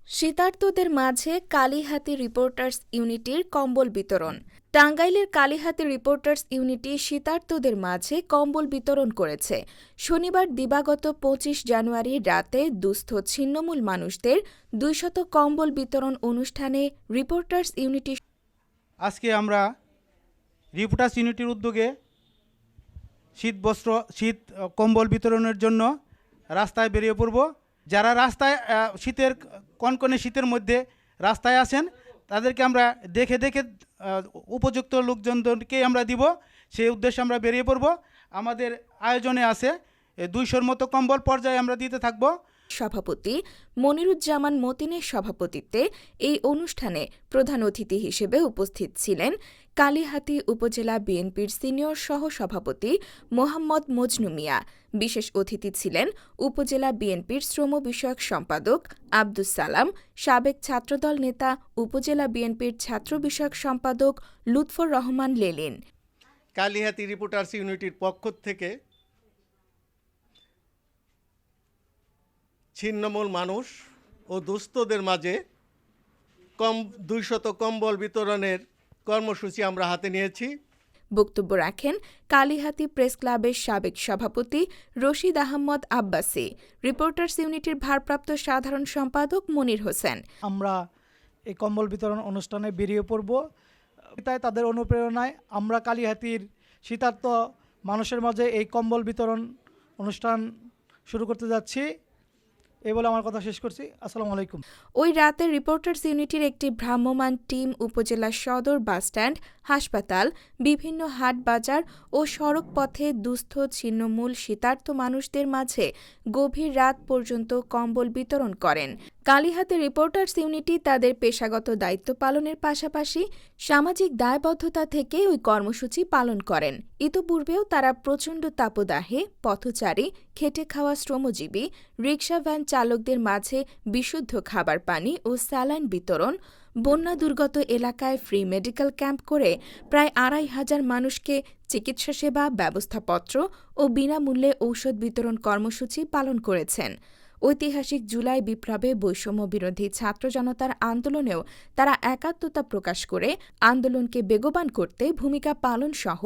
শীতার্তদের মাঝে কালিহাতী রিপোর্টার্স ইউনিটির কম্বল বিতরণ। টাঙ্গাইলের কালিহাতী রিপোর্টার্স ইউনিটি শীতার্তদের মাঝে কম্বল বিতরণ করেছে। শনিবার দিবাগত ২৫ জানুয়ারি রাতে দুস্থ ছিন্নমূল মানুষদের ২০০ কম্বল বিতরণ অনুষ্ঠানে রিপোর্টার্স ইউনিটি আজকে আমরা রিপোর্টার্স ইউনিটির উদ্যোগে শীত কম্বল বিতরণের জন্য রাস্তায় বেরিয়ে পড়ব। যারা রাস্তায় কনকনে শীতের মধ্যে রাস্তায় আসেন তাদেরকে আমরা দেখে উপযুক্ত লোকজনদেরকে আমরা দিব, সেই উদ্দেশ্যে আমরা বেরিয়ে পড়ব। আমাদের আয়োজনে আছে ২০০-র মতো কম্বল পর্যায়ে আমরা দিতে থাকব। সভাপতি মনিরুজ্জামান মতিনের সভাপতিত্বে এই অনুষ্ঠানে প্রধান অতিথি হিসেবে উপস্থিত ছিলেন কালিহাতী উপজেলা বিএনপির সিনিয়র সহ-সভাপতি মোহাম্মদ মজনু মিয়া। বিশেষ অতিথি ছিলেন উপজেলা বিএনপির শ্রম বিষয়ক সম্পাদক আব্দুস সালাম, সাবেক ছাত্রদল নেতা উপজেলা বিএনপির ছাত্র বিষয়ক সম্পাদক লুৎফর রহমান লেলিন। কালিহাতী রিপোর্টার্স ইউনিটির পক্ষ থেকে ছিন্নমূল মানুষ ও দুস্থদের মাঝে ২০০ কম্বল বিতরণের কর্মসূচি আমরা হাতে নিয়েছি। বক্তব্য রাখেন কালিহাতী প্রেস ক্লাবের সাবেক সভাপতি রশিদ আহমদ আব্বাসী, রিপোর্টার্স ইউনিটির ভারপ্রাপ্ত সাধারণ সম্পাদক মনির হোসেন। আমরা এই কম্বল বিতরণ অনুষ্ঠানে বেরিয়ে পড়ব। তাই তাদের অনুপ্রেরণায় আমরা কালিহাতীর শীতার্ত মানুষের মাঝে এই কম্বল বিতরণ অনুষ্ঠান শুরু করতে যাচ্ছি। এই বলে আমার কথা শেষ করছি। আসসালামু আলাইকুম। ওই রাতে রিপোর্টার্স ইউনিটির একটি ভ্রাম্যমাণ টিম উপজেলা সদর বাসস্ট্যান্ড, হাসপাতাল, বিভিন্ন হাট বাজার ও সড়ক পথে দুস্থ ছিন্নমূল শীতার্ত মানুষদের মাঝে গভীর রাত পর্যন্ত কম্বল বিতরণ করেন। কালিহাতী রিপোর্টার্স ইউনিটি তাদের পেশাগত দায়িত্ব পালনের পাশাপাশি সামাজিক দায়বদ্ধতা থেকে ওই কর্মসূচি পালন করেন। ইতোপূর্বেও তারা প্রচণ্ড তাপদাহে পথচারী, খেটে খাওয়া শ্রমজীবী, রিকশা ভ্যান চালকদের মাঝে বিশুদ্ধ খাবার পানি ও স্যালাইন বিতরণ, বন্যা দুর্গত এলাকায় ফ্রি মেডিকেল ক্যাম্প করে প্রায় ২৫০০ মানুষকে চিকিৎসা সেবা, ব্যবস্থাপত্র ও বিনামূল্যে ঔষধ বিতরণ কর্মসূচি পালন করেছেন। ঐতিহাসিক জুলাই বিপ্লবে বৈষম্য বিরোধী ছাত্র জনতার আন্দোলনেও তারা একাত্মতা প্রকাশ করে আন্দোলনকে বেগবান করতে ভূমিকা পালন সহ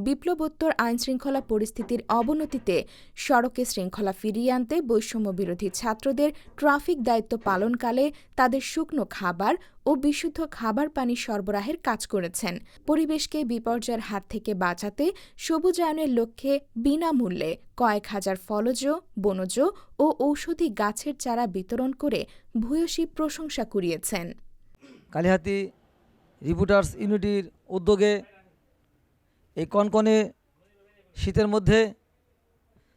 বিপ্লবোত্তর আইনশৃঙ্খলা পরিস্থিতির অবনতিতে সড়কে শৃঙ্খলা ফিরিয়ে আনতে বৈষম্য বিরোধী ছাত্রদের ট্রাফিক দায়িত্ব পালনকালে তাদের শুকনো খাবার ও বিশুদ্ধ খাবার পানি সরবরাহের কাজ করেছেন। পরিবেশকে বিপর্যয়ের হাত থেকে বাঁচাতে সবুজায়নের লক্ষ্যে বিনামূল্যে কয়েক হাজার ফলজ, বনজ ও ঔষধি গাছের চারা বিতরণ করে ভূয়সী প্রশংসা কুড়িয়েছেন। কালিহাতী রিপোর্টার্স ইউনিটির উদ্যোগে এই কনকনে শীতের মধ্যে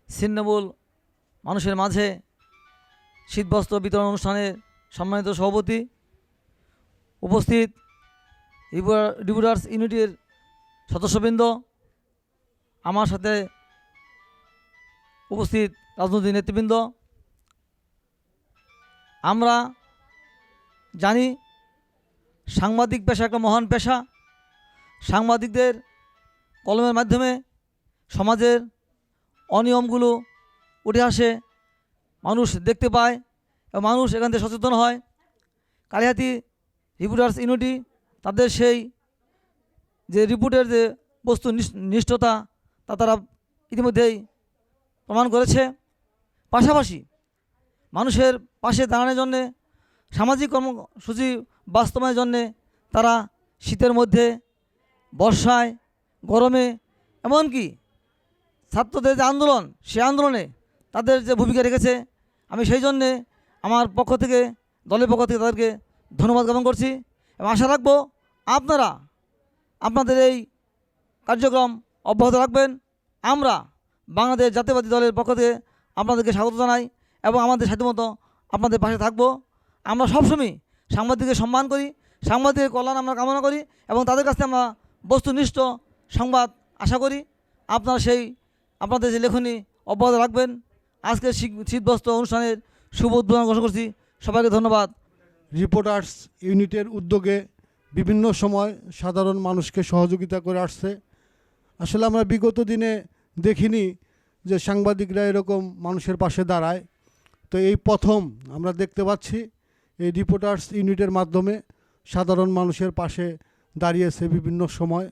ছিন্নমূল মানুষের মাঝে শীতবস্ত্র বিতরণ অনুষ্ঠানের সম্মানিত সভাপতি, উপস্থিত রিপোর্টার্স ইউনিটির সদস্যবৃন্দ, আমার সাথে উপস্থিত রাজনৈতিক নেতৃবৃন্দ, আমরা জানি সাংবাদিক পেশা একটা মহান পেশা। সাংবাদিকদের কলমের মাধ্যমে সমাজের অনিয়মগুলো উঠে আসে, মানুষ দেখতে পায় এবং মানুষ এখান থেকে সচেতন হয়। কালিহাতী রিপোর্টার্স ইউনিটি তাদের সেই যে রিপোর্টের যে বস্তুনিষ্ঠতা তা তারা ইতিমধ্যেই প্রমাণ করেছে। পাশাপাশি মানুষের পাশে দাঁড়ানোর জন্যে, সামাজিক কর্মসূচি বাস্তবায়নের জন্যে তারা শীতের মধ্যে, বর্ষায়, গরমে, এমনকি ছাত্রদের যে আন্দোলন, সে আন্দোলনে তাদের যে ভূমিকা রেখেছে, আমি সেই জন্যে আমার পক্ষ থেকে, দলের পক্ষ থেকে তাদেরকে ধন্যবাদ জ্ঞাপন করছি এবং আশা রাখবো আপনারা আপনাদের এই কার্যক্রম অব্যাহত রাখবেন। আমরা বাংলাদেশ জাতীয়বাদী দলের পক্ষ থেকে আপনাদেরকে স্বাগত জানাই এবং আমাদের সাধ্যমতো আপনাদের পাশে থাকবো। আমরা সবসময় সাংবাদিকদের সম্মান করি, সাংবাদিকের কল্যাণ আমরা কামনা করি এবং তাদের কাছে আমরা বস্তুনিষ্ঠ সংবাদ আশা করি। আপনারা সেই আপনাদের যে লেখনী অব্যাহত রাখবেন। আজকের শীতবস্ত্র অনুষ্ঠানের শুভ উদ্বোধন ঘোষণা করছি। সবাইকে ধন্যবাদ। রিপোর্টার্স ইউনিটের উদ্যোগে বিভিন্ন সময় সাধারণ মানুষকে সহযোগিতা করে আসছে। আসলে আমরা বিগত দিনে দেখিনি যে সাংবাদিকরা এরকম মানুষের পাশে দাঁড়ায়। তো এই প্রথম আমরা দেখতে পাচ্ছি এই রিপোর্টার্স ইউনিটের মাধ্যমে সাধারণ মানুষের পাশে দাঁড়িয়েছে বিভিন্ন সময়।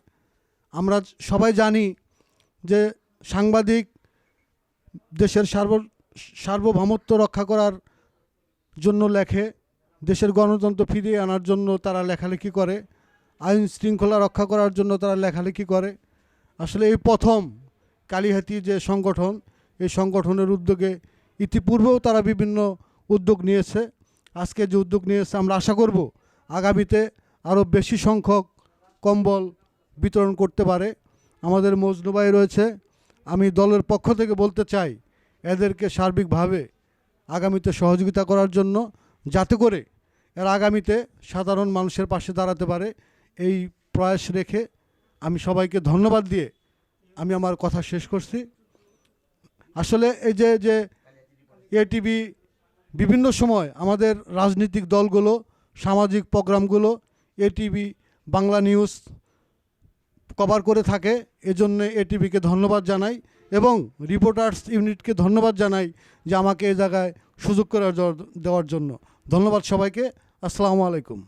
আমরা সবাই জানি যে সাংবাদিক দেশের সার্বভৌমত্ব রক্ষা করার জন্য লেখে, দেশের গণতন্ত্র ফিরিয়ে আনার জন্য তারা লেখালেখি করে, আইন শৃঙ্খলা রক্ষা করার জন্য তারা লেখালেখি করে। আসলে এই প্রথম কালিহাতি যে সংগঠন, এই সংগঠনের উদ্যোগে ইতিপূর্বেও তারা বিভিন্ন উদ্যোগ নিয়েছে। আজকে যে উদ্যোগ নিয়েছে, আমরা আশা করব আগামীতে আরও বেশি সংখ্যক কম্বল বিতরণ করতে পারে। আমাদের মজনু ভাই রয়েছে, আমি দলের পক্ষ থেকে বলতে চাই এদেরকে সার্বিকভাবে আগামীতে সহযোগিতা করার জন্য, যাতে করে এরা আগামীতে সাধারণ মানুষের পাশে দাঁড়াতে পারে, এই প্রয়াস রেখে আমি সবাইকে ধন্যবাদ দিয়ে আমি আমার কথা শেষ করছি। আসলে এই যে এটিভি বিভিন্ন সময় আমাদের রাজনৈতিক দলগুলো, সামাজিক প্রোগ্রামগুলো এটিভি বাংলা নিউজ কভার করে থাকে, এজন্য এটিভিকে ধন্যবাদ জানাই এবং রিপোর্টার্স ইউনিটকে ধন্যবাদ জানাই যে আমাকে এই জায়গায় সুযোগ করে দেওয়ার জন্য। ধন্যবাদ সবাইকে। আসসালামু আলাইকুম।